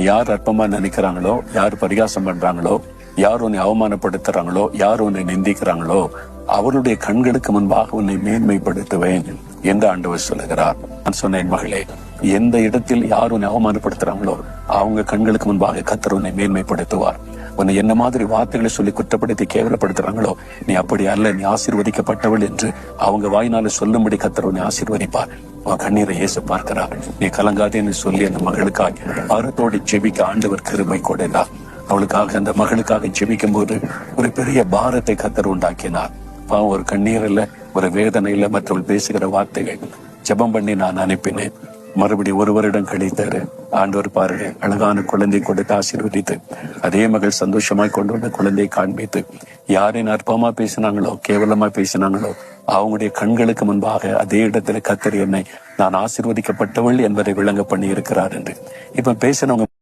யார் அற்பமா நினைக்கிறாங்களோ, யார் பரிகாசம் பண்றாங்களோ, யார் உன்னை அவமானப்படுத்துறாங்களோ, யார் உன்னை நிந்திக்கிறாங்களோ, அவருடைய கண்களுக்கு முன்பாக உன்னை மேன்மைப்படுத்துவேன் என்று ஆண்டவர் சொல்லுகிறார். நான் சொன்னேன், மகளே, எந்த இடத்தில் யார் உன்னை அவமானப்படுத்துறாங்களோ அவங்க கண்களுக்கு முன்பாக கர்த்தர் உன்னை மேன்மைப்படுத்துவார். உன்னை என்ன மாதிரி வார்த்தைகளை சொல்லி குற்றப்படுத்தி கேவலப்படுத்துறாங்களோ, நீ அப்படி அல்ல, நீ ஆசீர்வதிக்கப்பட்டவள் என்று அவங்க வாயினால சொல்லும்படி கர்த்தர் உன்னை ஆசீர்வதிப்பார். உன் கண்ணீரை இயேசு பார்க்கிறார். நீ கலங்காதேன்னு சொல்லி அந்த மகளுக்காக பாரத்தோடு ஜெபிக்க ஆண்டவர் கிருபை கொடுத்தார். அவளுக்காக, அந்த மகளுக்காக ஜெபிக்கும் போது ஒரு பெரிய பாரத்தை கர்த்தர் உண்டாக்கினார். பாவம், ஒரு கண்ணீர் இல்ல, ஒரு வேதனை இல்ல, மற்றவள் பேசுகிற வார்த்தைகள் ஜெபம் பண்ணி நான் அனுப்பினேன். மறுபடியும் ஒரு வருடம் கழித்தாரு. ஆண்டவர் பாருங்க, அழகான குழந்தை கொடுத்து ஆசீர்வதித்து, அதே மகள் சந்தோஷமாய் கொண்டு வந்த குழந்தையை காண்பித்து, யாரின் அற்பமா பேசினாங்களோ, கேவலமா பேசினாங்களோ, அவங்களுடைய கண்களுக்கு முன்பாக அதே இடத்துல கர்த்தர் என்னை நான் ஆசீர்வதிக்கப்பட்டவள் என்பதை விளங்க பண்ணி இருக்கிறார் என்று இப்ப பேசினவங்க